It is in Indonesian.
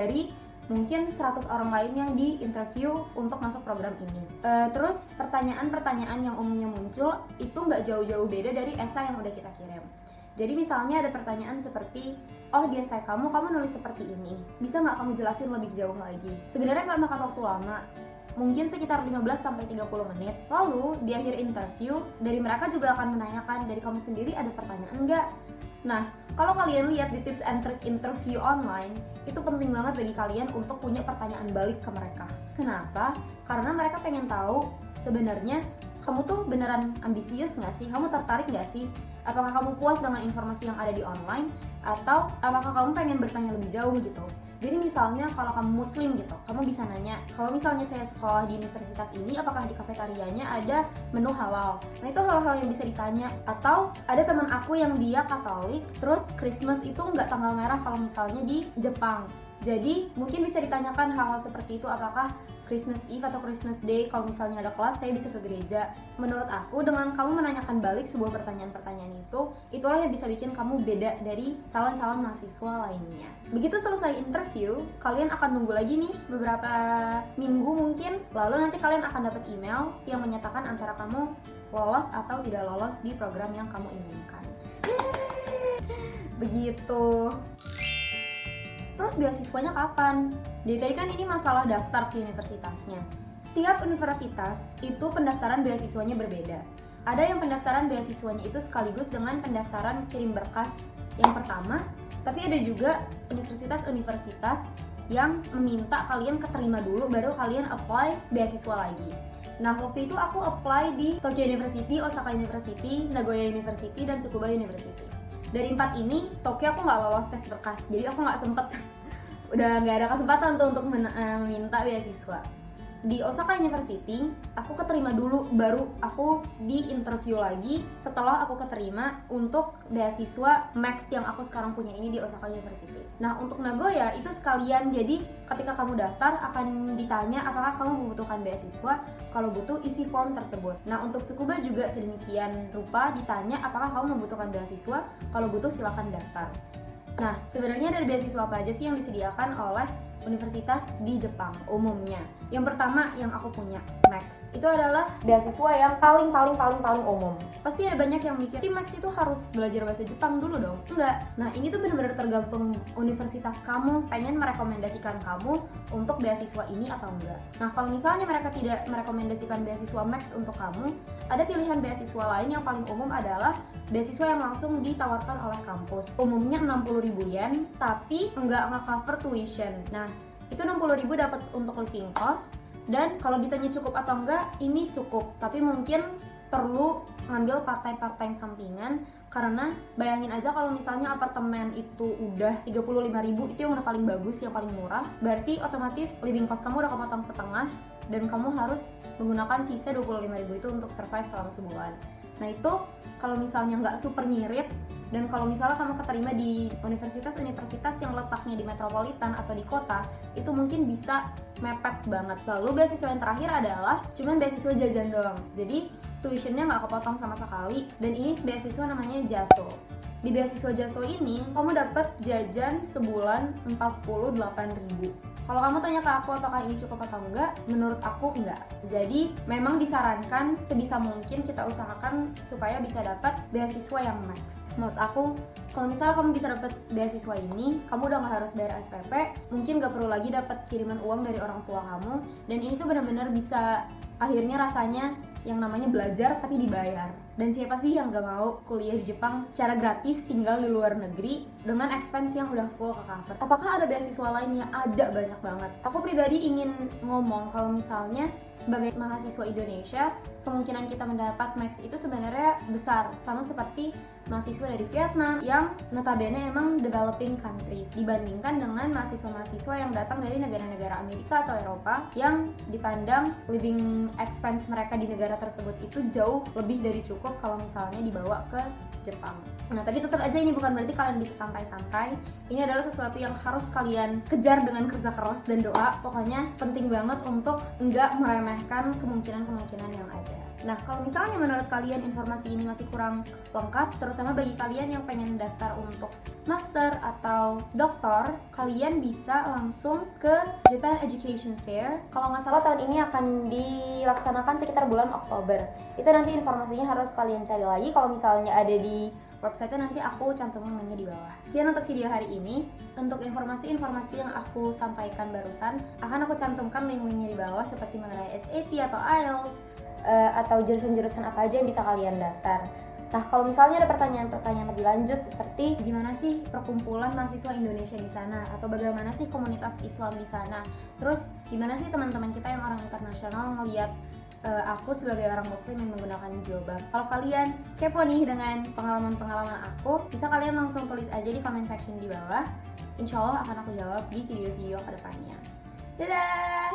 dari mungkin 100 orang lain yang di interview untuk masuk program ini. Terus pertanyaan-pertanyaan yang umumnya muncul itu nggak jauh-jauh beda dari esai yang udah kita kirim. Jadi misalnya ada pertanyaan seperti, oh di esai kamu nulis seperti ini, bisa nggak kamu jelasin lebih jauh lagi? Sebenarnya nggak makan waktu lama, mungkin sekitar 15-30 menit. Lalu di akhir interview, dari mereka juga akan menanyakan, dari kamu sendiri ada pertanyaan nggak? Nah, kalau kalian lihat di tips and trick interview online, itu penting banget bagi kalian untuk punya pertanyaan balik ke mereka. Kenapa? Karena mereka pengen tahu sebenarnya kamu tuh beneran ambisius nggak sih? Kamu tertarik nggak sih? Apakah kamu puas dengan informasi yang ada di online? Atau apakah kamu pengen bertanya lebih jauh gitu? Jadi misalnya kalau kamu muslim gitu, kamu bisa nanya, kalau misalnya saya sekolah di universitas ini, apakah di kafetarianya ada menu halal? Nah itu hal-hal yang bisa ditanya. Atau ada teman aku yang dia Katolik, terus Christmas itu nggak tanggal merah kalau misalnya di Jepang. Jadi mungkin bisa ditanyakan hal-hal seperti itu, apakah Christmas Eve atau Christmas Day kalau misalnya ada kelas saya bisa ke gereja. Menurut aku dengan kamu menanyakan balik sebuah pertanyaan-pertanyaan itu, itulah yang bisa bikin kamu beda dari calon-calon mahasiswa lainnya. Begitu selesai interview, kalian akan nunggu lagi nih beberapa minggu mungkin, lalu nanti kalian akan dapat email yang menyatakan antara kamu lolos atau tidak lolos di program yang kamu inginkan. Begitu. Terus beasiswanya kapan? Jadi tadi kan ini masalah daftar ke universitasnya. Tiap universitas itu pendaftaran beasiswanya berbeda. Ada yang pendaftaran beasiswanya itu sekaligus dengan pendaftaran kirim berkas yang pertama, tapi ada juga universitas-universitas yang meminta kalian keterima dulu baru kalian apply beasiswa lagi. Nah waktu itu aku apply di Tokyo University, Osaka University, Nagoya University, dan Tsukuba University. Dari 4 ini, Tokyo aku nggak lolos tes berkas, jadi aku nggak sempet, udah nggak ada kesempatan untuk meminta beasiswa. Di Osaka University, aku keterima dulu, baru aku di interview lagi setelah aku keterima untuk beasiswa Max yang aku sekarang punya ini di Osaka University. Nah untuk Nagoya itu sekalian, jadi ketika kamu daftar akan ditanya apakah kamu membutuhkan beasiswa, kalau butuh isi form tersebut. Nah untuk Tsukuba juga sedemikian rupa, ditanya apakah kamu membutuhkan beasiswa, kalau butuh silakan daftar. Nah sebenarnya dari beasiswa apa aja sih yang disediakan oleh universitas di Jepang umumnya? Yang pertama yang aku punya, Max. Itu adalah beasiswa yang paling umum. Pasti ada banyak yang mikir, Max itu harus belajar bahasa Jepang dulu dong? Enggak. Nah ini tuh benar-benar tergantung universitas kamu pengen merekomendasikan kamu untuk beasiswa ini atau enggak. Nah kalau misalnya mereka tidak merekomendasikan beasiswa Max untuk kamu, ada pilihan beasiswa lain yang paling umum adalah beasiswa yang langsung ditawarkan oleh kampus. Umumnya 60.000 yen, tapi enggak nge-cover tuition. Nah itu 60.000 dapat untuk living cost, dan kalau ditanya cukup atau enggak, ini cukup, tapi mungkin perlu ngambil part-time sampingan, karena bayangin aja kalau misalnya apartemen itu udah 35.000, itu yang udah paling bagus, yang paling murah, berarti otomatis living cost kamu udah kepotong setengah, dan kamu harus menggunakan sisa 25.000 itu untuk survive selama sebulan. Nah itu kalau misalnya nggak super ngirit, dan kalau misalnya kamu keterima di universitas-universitas yang letaknya di metropolitan atau di kota, itu mungkin bisa mepet banget. Lalu beasiswa yang terakhir adalah cuman beasiswa jajan doang, jadi tuitionnya nggak kepotong sama sekali, dan ini beasiswa namanya JASO. Di beasiswa JASO ini kamu dapat jajan sebulan 48.000. Kalau kamu tanya ke aku apakah ini cukup atau enggak, menurut aku enggak. Jadi memang disarankan sebisa mungkin kita usahakan supaya bisa dapat beasiswa yang max. Menurut aku, kalau misalnya kamu bisa dapat beasiswa ini, kamu udah nggak harus bayar SPP, mungkin nggak perlu lagi dapat kiriman uang dari orang tua kamu, dan ini tuh benar-benar bisa akhirnya rasanya yang namanya belajar tapi dibayar. Dan siapa sih yang gak mau kuliah di Jepang secara gratis, tinggal di luar negeri dengan expense yang udah full ke cover? Apakah ada beasiswa lainnya? Ada, banyak banget. Aku pribadi ingin ngomong kalau misalnya sebagai mahasiswa Indonesia, kemungkinan kita mendapat max itu sebenarnya besar, sama seperti mahasiswa dari Vietnam yang notabene emang developing countries, dibandingkan dengan mahasiswa-mahasiswa yang datang dari negara-negara Amerika atau Eropa yang dipandang living expense mereka di negara tersebut itu jauh lebih dari cukup kalau misalnya dibawa ke Jepang. Nah tapi tetap aja ini bukan berarti kalian bisa santai-santai. Ini adalah sesuatu yang harus kalian kejar dengan kerja keras dan doa. Pokoknya penting banget untuk nggak meremehkan kemungkinan-kemungkinan yang ada. Nah, kalau misalnya menurut kalian informasi ini masih kurang lengkap, terutama bagi kalian yang pengen daftar untuk master atau doktor, kalian bisa langsung ke Japan Education Fair. Kalau nggak salah tahun ini akan dilaksanakan sekitar bulan Oktober. Itu nanti informasinya harus kalian cari lagi. Kalau misalnya ada di website-nya, nanti aku cantumin linknya di bawah. Sekian untuk video hari ini. Untuk informasi-informasi yang aku sampaikan barusan, akan aku cantumkan link-linknya di bawah, seperti mengenai SAT atau IELTS, atau jurusan-jurusan apa aja yang bisa kalian daftar. Nah, kalau misalnya ada pertanyaan-pertanyaan lebih lanjut seperti gimana sih perkumpulan mahasiswa Indonesia di sana, atau bagaimana sih komunitas Islam di sana, terus gimana sih teman-teman kita yang orang internasional ngelihat aku sebagai orang muslim yang menggunakan jilbab. Kalau kalian kepo nih dengan pengalaman-pengalaman aku, bisa kalian langsung tulis aja di comment section di bawah. Insya Allah akan aku jawab di video-video kedepannya. Dadah!